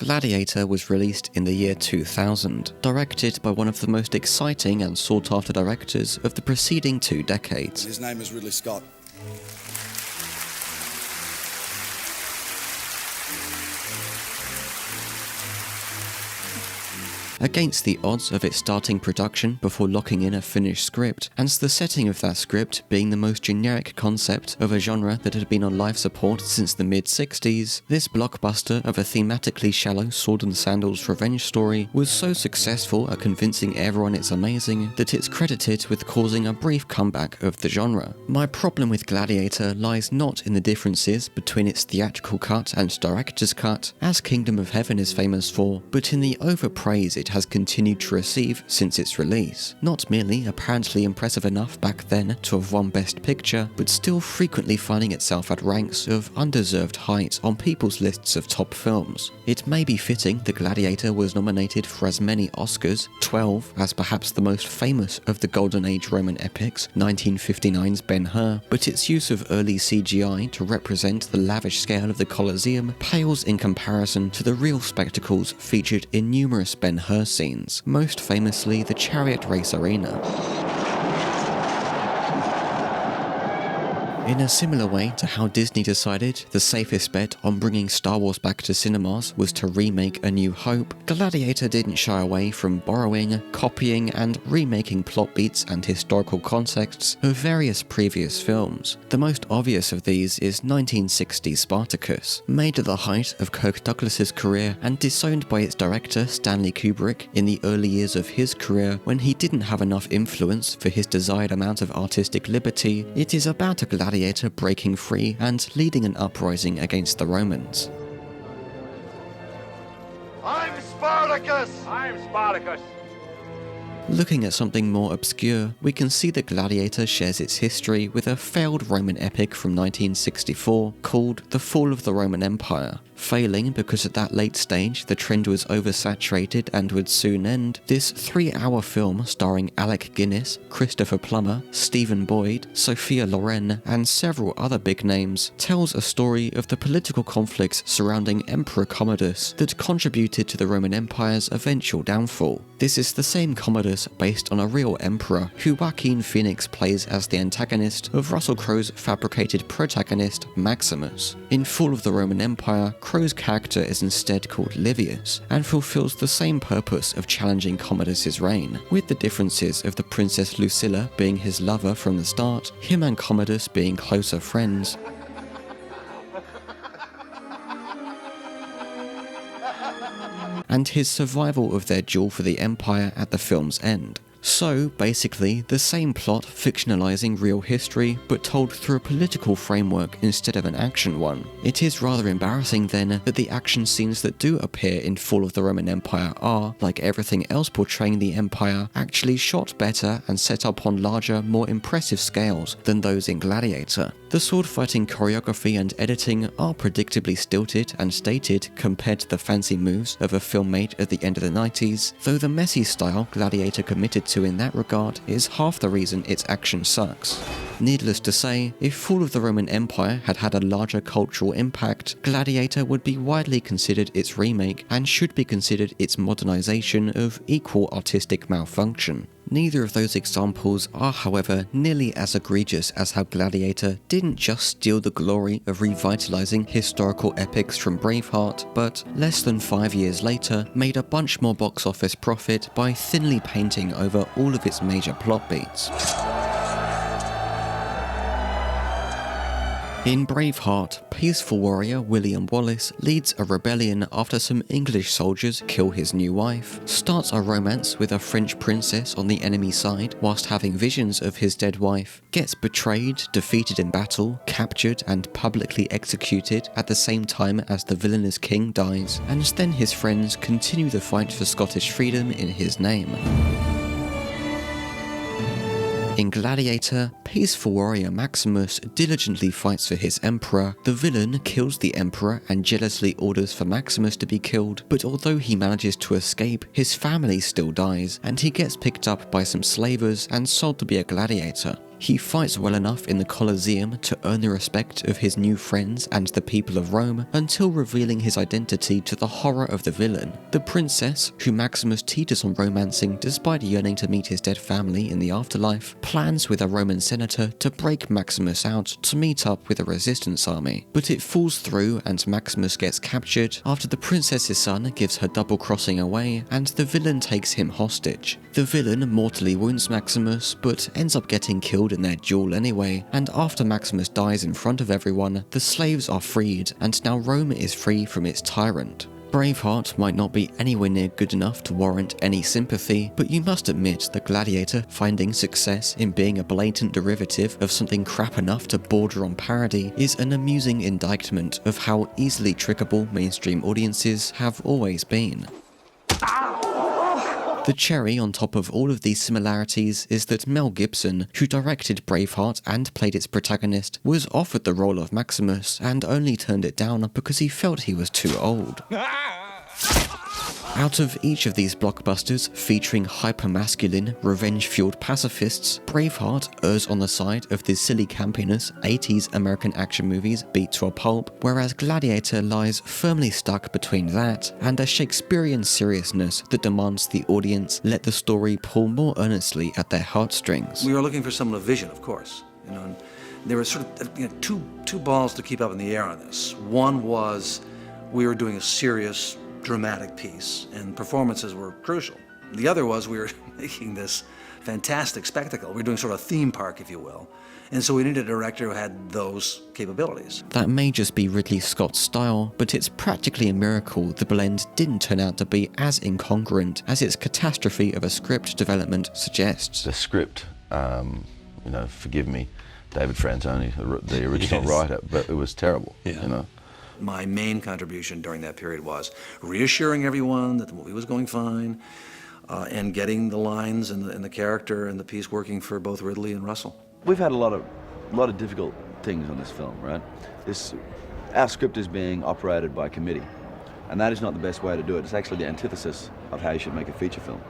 Gladiator was released in the year 2000, directed by one of the most exciting and sought-after directors of the preceding 2 decades. His name is Ridley Scott. Against the odds of it starting production before locking in a finished script, and the setting of that script being the most generic concept of a genre that had been on life support since the mid-60s, this blockbuster of a thematically shallow sword and sandals revenge story was so successful at convincing everyone it's amazing that it's credited with causing a brief comeback of the genre. My problem with Gladiator lies not in the differences between its theatrical cut and director's cut, as Kingdom of Heaven is famous for, but in the overpraise it has continued to receive since its release. Not merely apparently impressive enough back then to have won Best Picture, but still frequently finding itself at ranks of undeserved height on people's lists of top films. It may be fitting the Gladiator was nominated for as many Oscars, 12, as perhaps the most famous of the Golden Age Roman epics, 1959's Ben-Hur, but its use of early CGI to represent the lavish scale of the Colosseum pales in comparison to the real spectacles featured in numerous Ben-Hur scenes, most famously the chariot race arena. In a similar way to how Disney decided the safest bet on bringing Star Wars back to cinemas was to remake A New Hope, Gladiator didn't shy away from borrowing, copying, and remaking plot beats and historical contexts of various previous films. The most obvious of these is 1960's Spartacus, made at the height of Kirk Douglas's career and disowned by its director Stanley Kubrick in the early years of his career when he didn't have enough influence for his desired amount of artistic liberty. It is about a gladiator breaking free and leading an uprising against the Romans. I'm Spartacus! I'm Spartacus! Looking at something more obscure, we can see that Gladiator shares its history with a failed Roman epic from 1964 called The Fall of the Roman Empire. Failing because at that late stage the trend was oversaturated and would soon end, this 3-hour film starring Alec Guinness, Christopher Plummer, Stephen Boyd, Sophia Loren, and several other big names tells a story of the political conflicts surrounding Emperor Commodus that contributed to the Roman Empire's eventual downfall. This is the same Commodus based on a real emperor who Joaquin Phoenix plays as the antagonist of Russell Crowe's fabricated protagonist Maximus. In Fall of the Roman Empire, Crowe's character is instead called Livius, and fulfills the same purpose of challenging Commodus's reign, with the differences of the Princess Lucilla being his lover from the start, him and Commodus being closer friends, and his survival of their duel for the Empire at the film's end. So, basically, the same plot fictionalizing real history, but told through a political framework instead of an action one. It is rather embarrassing then that the action scenes that do appear in Fall of the Roman Empire are, like everything else portraying the Empire, actually shot better and set up on larger, more impressive scales than those in Gladiator. The sword-fighting choreography and editing are predictably stilted and dated compared to the fancy moves of a film made at the end of the 90s, though the messy style Gladiator committed to in that regard is half the reason its action sucks. Needless to say, if Fall of the Roman Empire had had a larger cultural impact, Gladiator would be widely considered its remake and should be considered its modernization of equal artistic malfunction. Neither of those examples are, however, nearly as egregious as how Gladiator didn't just steal the glory of revitalizing historical epics from Braveheart, but less than 5 years later made a bunch more box office profit by thinly painting over all of its major plot beats. In Braveheart, peaceful warrior William Wallace leads a rebellion after some English soldiers kill his new wife, starts a romance with a French princess on the enemy side whilst having visions of his dead wife, gets betrayed, defeated in battle, captured and publicly executed at the same time as the villainous king dies, and then his friends continue the fight for Scottish freedom in his name. In Gladiator, peaceful warrior Maximus diligently fights for his emperor, the villain kills the emperor and jealously orders for Maximus to be killed, but although he manages to escape, his family still dies, and he gets picked up by some slavers and sold to be a gladiator. he fights well enough in the Colosseum to earn the respect of his new friends and the people of Rome, until revealing his identity to the horror of the villain, the princess, who Maximus teeters on romancing despite yearning to meet his dead family in the afterlife, plans with a Roman senator to break Maximus out to meet up with a resistance army. But it falls through and Maximus gets captured after the princess's son gives her double-crossing away and the villain takes him hostage. The villain mortally wounds Maximus, but ends up getting killed in their duel anyway, and after Maximus dies in front of everyone, the slaves are freed, and now Rome is free from its tyrant. Braveheart might not be anywhere near good enough to warrant any sympathy, but you must admit that Gladiator finding success in being a blatant derivative of something crap enough to border on parody is an amusing indictment of how easily trickable mainstream audiences have always been. The cherry on top of all of these similarities is that Mel Gibson, who directed Braveheart and played its protagonist, was offered the role of Maximus and only turned it down because he felt he was too old. Out of each of these blockbusters featuring hyper-masculine, revenge-fueled pacifists, Braveheart errs on the side of the silly campiness 80s American action movies beat to a pulp, whereas Gladiator lies firmly stuck between that and a Shakespearean seriousness that demands the audience let the story pull more earnestly at their heartstrings. We were looking for someone of vision, of course, and there were sort of two balls to keep up in the air on this. One was we were doing a serious, dramatic piece, and performances were crucial. The other was we were making this fantastic spectacle. We were doing sort of a theme park, if you will. And so we needed a director who had those capabilities. That may just be Ridley Scott's style, but it's practically a miracle the blend didn't turn out to be as incongruent as its catastrophe of a script development suggests. The script, forgive me, David Franzoni, the original writer, but it was terrible, My main contribution during that period was reassuring everyone that the movie was going fine, and getting the lines and the character and the piece working for both Ridley and Russell. We've had a lot of difficult things on this film, right? Our script is being operated by committee, and that is not the best way to do it. It's actually the antithesis of how you should make a feature film.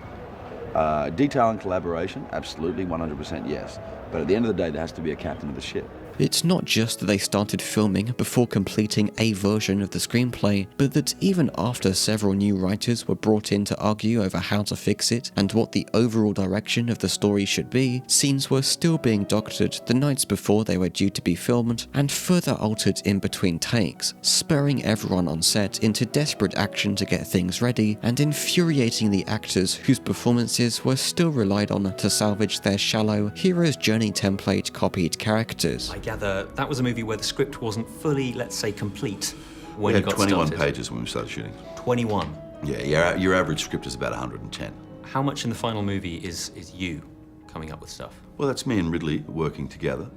Detail and collaboration, absolutely, 100% yes. But at the end of the day, there has to be a captain of the ship. It's not just that they started filming before completing a version of the screenplay, but that even after several new writers were brought in to argue over how to fix it and what the overall direction of the story should be, scenes were still being doctored the nights before they were due to be filmed and further altered in between takes, spurring everyone on set into desperate action to get things ready and infuriating the actors whose performances were still relied on to salvage their shallow hero's journey template copied characters. I gather that was a movie where the script wasn't fully, let's say, complete when we you had got 21 started. pages when we started shooting. 21. Yeah, your average script is about 110. How much in the final movie is you coming up with stuff? Well, that's me and Ridley working together,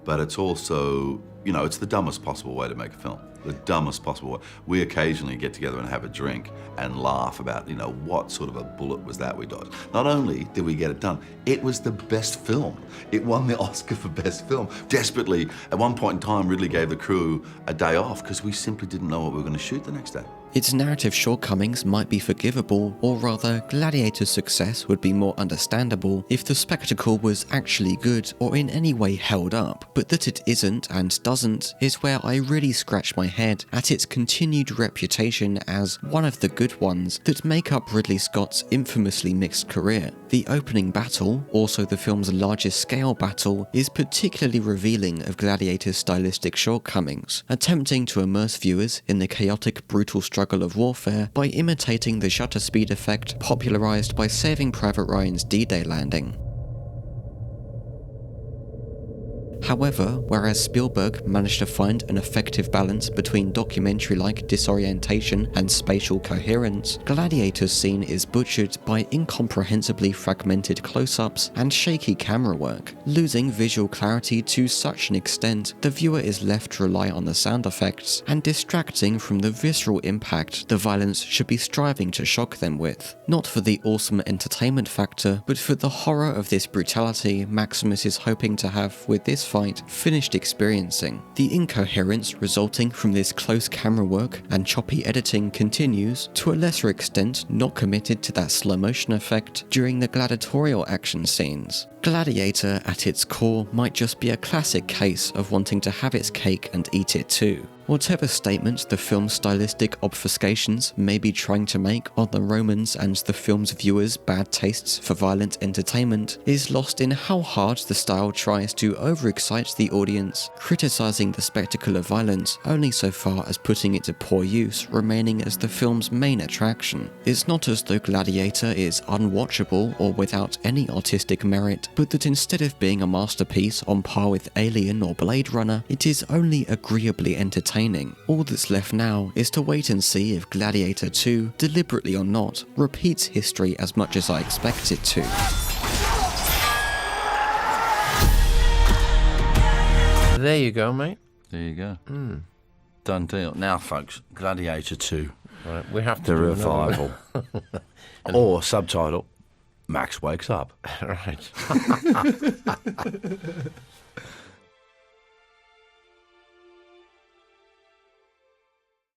but it's also, it's the dumbest possible way to make a film. The dumbest possible way. We occasionally get together and have a drink and laugh about, what sort of a bullet was that we dodged. Not only did we get it done, it was the best film. It won the Oscar for best film. Desperately, at one point in time, Ridley gave the crew a day off because we simply didn't know what we were going to shoot the next day. Its narrative shortcomings might be forgivable, or rather, Gladiator's success would be more understandable if the spectacle was actually good or in any way held up, but that it isn't and doesn't is where I really scratch my head at its continued reputation as one of the good ones that make up Ridley Scott's infamously mixed career. The opening battle, also the film's largest scale battle, is particularly revealing of Gladiator's stylistic shortcomings, attempting to immerse viewers in the chaotic, brutal struggle of warfare by imitating the shutter speed effect popularized by Saving Private Ryan's D-Day landing. However, whereas Spielberg managed to find an effective balance between documentary-like disorientation and spatial coherence, Gladiator's scene is butchered by incomprehensibly fragmented close-ups and shaky camera work, losing visual clarity to such an extent the viewer is left to rely on the sound effects and distracting from the visceral impact the violence should be striving to shock them with. Not for the awesome entertainment factor, but for the horror of this brutality Maximus is hoping to have with this fight fight finished experiencing. The incoherence resulting from this close camera work and choppy editing continues, to a lesser extent not committed to that slow motion effect, during the gladiatorial action scenes. Gladiator at its core might just be a classic case of wanting to have its cake and eat it too. Whatever statement the film's stylistic obfuscations may be trying to make on the Romans and the film's viewers' bad tastes for violent entertainment is lost in how hard the style tries to overexcite the audience, criticizing the spectacle of violence only so far as putting it to poor use remaining as the film's main attraction. It's not as though Gladiator is unwatchable or without any artistic merit, but that instead of being a masterpiece on par with Alien or Blade Runner, it is only agreeably entertaining. All that's left now is to wait and see if Gladiator 2, deliberately or not, repeats history as much as I expect it to. There you go, mate. There you go. Done deal. Now, folks, Gladiator 2. Right, we have to The do another revival. Or subtitle, Max Wakes Up. Right.